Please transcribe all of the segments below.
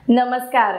नमस्कार।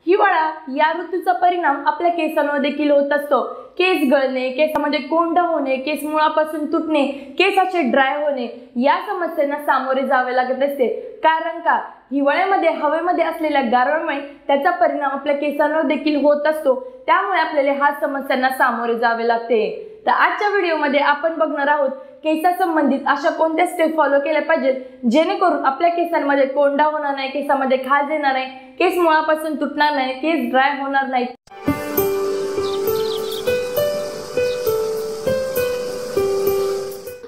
हिवाळा या ऋतूचा परिणाम आपल्या केसांवर देखील होत असतो। केस गळणे, केसामध्ये कोंडा होणे, केस मुळापासून तुटणे, केसाचे ड्राय होणे या समस्यांना सामोरे जावे लागत असते। कारण का हिवाळ्यामध्ये हवेमध्ये असलेल्या गारव्यामुळे त्याचा परिणाम आपल्या केसांवर देखील होत असतो। त्यामुळे आपल्याला ह्या समस्यांना सामोरे जावे लागते। तर आजच्या व्हिडिओमध्ये आपण बघणार आहोत केसासंबंधित अशा कोणत्या स्टेप फॉलो केल्या पाहिजेत जेणेकरून आपल्या केसांमध्ये कोंडा होणार नाही, केसामध्ये खाज येणार नाही, केस मुळापासून तुटणार नाही, केस ड्राय होणार नाहीत।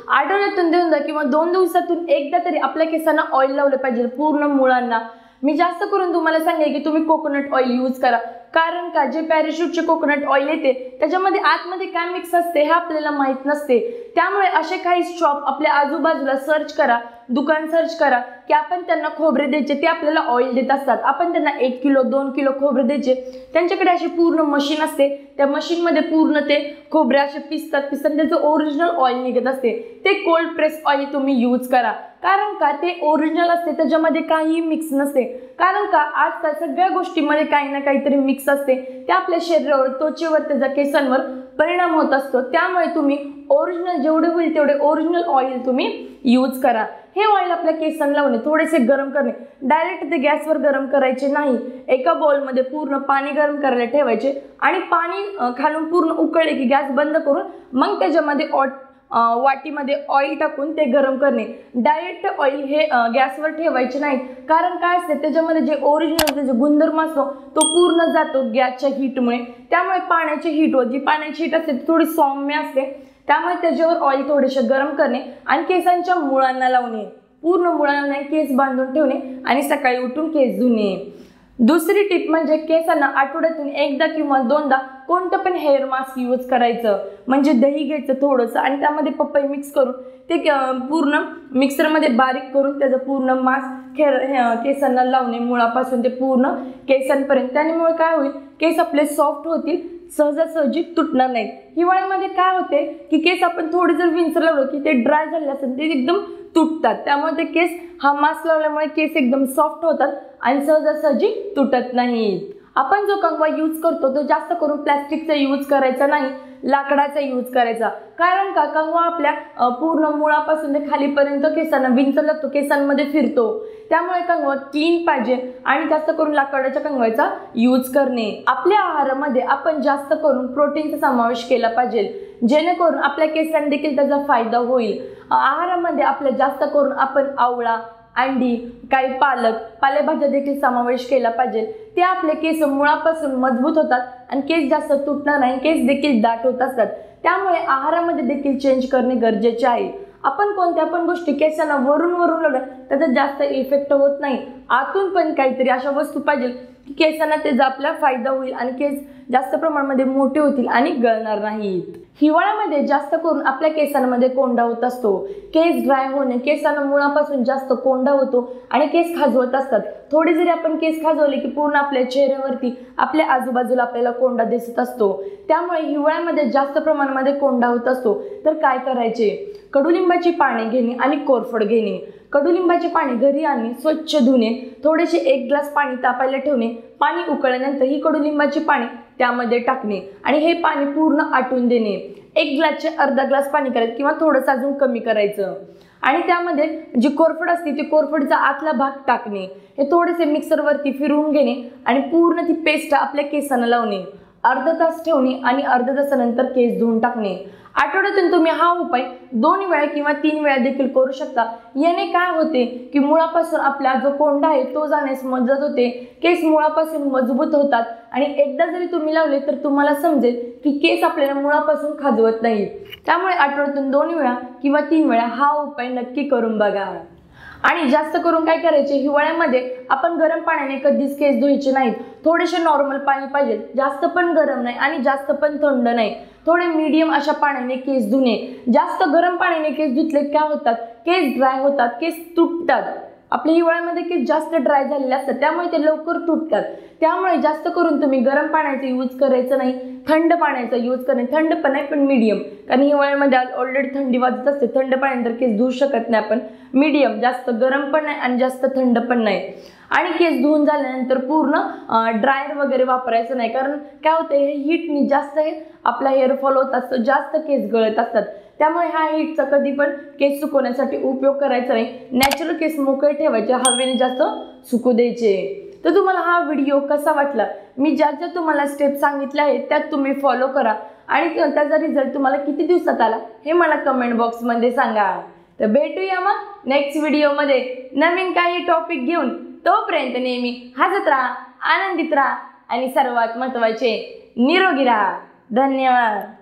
आठवड्यातून दोनदा किंवा 2 दिवसातून एकदा तरी आपल्या केसांना ऑइल लावले पाहिजे पूर्ण मुळांना। मी जास्त करून तुम्हाला सांगेन की तुम्ही कोकोनट ऑइल यूज करा। कारण का जे पॅराशूटचे कोकोनट ऑइल येते त्याच्यामध्ये आतमध्ये काय मिक्स असते हे आपल्याला माहित नसते। त्यामुळे असे काही शॉप आपल्या आजूबाजूला सर्च करा, दुकान सर्च करा की आपण त्यांना खोबरे द्यायचे, ते आपल्याला ऑइल देत असतात। आपण त्यांना 1 किलो 2 किलो खोबरे द्यायचे। त्यांच्याकडे अशी पूर्ण मशीन असते, त्या मशीन मध्ये पूर्ण ते खोबरे असे पिसतात त्याचं ओरिजिनल ऑइल निघत असते। ते कोल्ड प्रेस ऑइल तुम्ही यूज करा। कारण का ते ओरिजिनल असते, त्याच्यामध्ये काही मिक्स नसते। कारण का आजकाल सगळ्या गोष्टींमध्ये काही ना काहीतरी मिक्स असते, ते आपल्या शरीरावर, त्वचेवर, त्याच्या केसांवर परिणाम होत असतो। त्यामुळे तुम्ही ओरिजिनल जेवढे होईल तेवढे ओरिजिनल ऑइल तुम्ही यूज करा। हे ऑइल आपल्या केसांना लावणे, थोडेसे गरम करणे, डायरेक्ट ते गॅसवर गरम करायचे नाही। एका बाउलमध्ये पूर्ण पाणी गरम करायला ठेवायचे आणि पाणी खालून पूर्ण उकळले की गॅस बंद करून मग त्याच्यामध्ये वाटीमध्ये ऑइल टाकून ते गरम करणे। डायरेक्ट ऑइल हे गॅसवर ठेवायचे नाही। कारण काय असते त्याच्यामध्ये जे ओरिजिनल त्याचे गुणधर्म असतो तो पूर्ण जातो गॅसच्या हीटमुळे। त्यामुळे पाण्याची हीट होती, पाण्याची हीट असते थोडी सौम्य असते। त्यामुळे त्याच्यावर ऑइल थोडेसे गरम करणे आणि केसांच्या मुळांना लावणे, पूर्ण मुळांना केस बांधून ठेवणे आणि सकाळी उठून केस धुणे। दुसरी टिप म्हणजे केसांना आठवड्यातून एकदा किंवा 2दा कोणतं पण हेअर मास्क यूज करायचं। म्हणजे दही घ्यायचं थोडंसं आणि त्यामध्ये पपई मिक्स करून ते पूर्ण मिक्सरमध्ये बारीक करून त्याचं पूर्ण मास्क केसांना लावणे, मुळापासून ते पूर्ण केसांपर्यंत। त्यामुळे काय होईल, केस आपले सॉफ्ट होतील, सहजासहजी तुटणार नाहीत। हिवाळ्यामध्ये काय होते की केस आपण थोडी जर विंचर लावलं की ते ड्राय झाले असेल ते एकदम तुटतात। त्यामुळे ते केस हा मास्क लावल्यामुळे केस एकदम सॉफ्ट होतात आणि सहजासहजी तुटत नाहीत। आपण जो कंगवा यूज करतो तो जास्त करून प्लास्टिकचा यूज करायचा नाही, लाकडाचा यूज करायचा। कारण का कंगवा आपल्या पूर्ण मुळापासून ते खालीपर्यंत केसांना विंचरला तो केसांमध्ये फिरतो। त्यामुळे कंगवा क्लीन पाहिजे आणि जास्त करून लाकडाच्या कंगव्याचा यूज करणे। आपल्या आहारामध्ये आपण जास्त करून प्रोटीनचा समावेश केला पाहिजे जेणेकरून आपल्या केसांना देखील त्याचा फायदा होईल। आहारामध्ये आपल्या जास्त करून आपण आवळा, अंडी, काही पालेभाज्या देखील समावेश केला पाहिजे। ते आपले केस मुळापासून मजबूत होतात आणि केस जास्त तुटणार नाही, केस देखील दाट होत असतात। त्यामुळे आहारामध्ये देखील चेंज करणे गरजेचे आहे। आपण कोणत्या पण गोष्टी केसांना वरून लावल्या त्याचा जास्त इफेक्ट होत नाही। आतून पण काहीतरी अशा वस्तू पाहिजे की केसांना त्याचा आपला फायदा होईल आणि केस जास्त प्रमाणामध्ये मोठे होतील आणि गळणार नाहीत। हिवाळ्यामध्ये जास्त करून आपल्या केसांमध्ये कोंडा होत असतो। केस ड्राय होणे, केसांना मुळापासून जास्त कोंडा होतो आणि केस खाजवत असतात। थोडी जरी आपण केस खाजवले की पूर्ण आपल्या चेहऱ्यावरती, आपल्या आजूबाजूला आपल्याला कोंडा दिसत असतो। त्यामुळे हिवाळ्यामध्ये जास्त प्रमाणामध्ये कोंडा होत असतो तर काय करायचे, कडुलिंबाची पाने घेणे आणि कोरफड घेणे। कडुलिंबाची पाने घरी आणणे, स्वच्छ धुणे, थोडेसे 1 ग्लास पाणी तापायला ठेवणे, पाणी उकळल्यानंतर ही कडुलिंबाची पाने त्यामध्ये टाकणे आणि हे पाणी पूर्ण आटून देणे। 1 ग्लासचे अर्धा ग्लास पाणी करायचं किंवा थोडंसं अजून कमी करायचं आणि त्यामध्ये जी कोरफड असते ती कोरफडचा आतला भाग टाकणे। हे थोडेसे मिक्सरवरती फिरवून घेणे आणि पूर्ण ती पेस्ट आपल्या केसांना लावणे। अर्धा तास ठेवणे आणि अर्ध्या तासानंतर केस धुवून टाकणे। आठवड्यातून तुम्ही हा उपाय 2 वेळा किंवा 3 वेळा देखील करू शकता। याने काय होते की मुळापासून आपला जो कोंडा आहे तो जाण्यास मदत होते, केस मुळापासून मजबूत होतात आणि एकदा जरी तुम्ही लावले तर तुम्हाला समजेल की केस आपल्याला मुळापासून खाजवत नाहीत। त्यामुळे आठवड्यातून 2 वेळा किंवा 3 वेळा हा उपाय नक्की करून बघा। आणि जास्त करून काय करायचे, हिवाळ्यामध्ये आपण गरम पाण्याने कधीच केस धुवायचे नाहीत। थोडेसे नॉर्मल पाणी पाहिजे, जास्त पण गरम नाही आणि जास्त पण थंड नाही, थोडे मीडियम अशा पाण्याने केस धुणे। जास्त गरम पाण्याने केस धुतले काय होतात, केस ड्राय होतात, केस तुटतात आपल्या हिवाळ्यामध्ये केस जास्त ड्राय झालेले असतात, त्यामुळे ते लवकर तुटतात. त्यामुळे जास्त करून तुम्ही गरम पाण्याचा यूज करायचं नाही, थंड पाण्याचा यूज करणे. थंड पण नाही, पण मीडियम, कारण हिवाळ्यामध्ये ऑलरेडी थंडी वाजत असते. थंड पाण्यानंतर केस धुवू शकत नाही आपण. मीडियम, जास्त गरम पण नाही आणि जास्त थंड पण नाही. आणि केस धुवून झाल्यानंतर पूर्ण ड्रायर वगैरे वापरायचं नाही, कारण काय होतं, हे हीटनी जास्त आपला हेअरफॉल होत असतं, जास्त केस गळत असतात. त्यामुळे ह्या हीटचा कधी पण केस सुकवण्यासाठी उपयोग करायचा नाही. नॅचरल केस मोकळे ठेवायचे, हवेने जास्त सुकू द्यायचे. तर तुम्हाला हा व्हिडिओ कसा वाटला? मी ज्या ज्या तुम्हाला स्टेप सांगितल्या आहेत त्यात तुम्ही फॉलो करा आणि त्याचा रिझल्ट तुम्हाला किती दिवसात आला हे मला कमेंट बॉक्समध्ये सांगा. तर भेटूया मग नेक्स्ट व्हिडिओमध्ये नवीन काही टॉपिक घेऊन. तोपर्यंत नेहमी हसत राहा, आनंदित राहा आणि सर्वात महत्त्वाचे निरोगी राहा. धन्यवाद.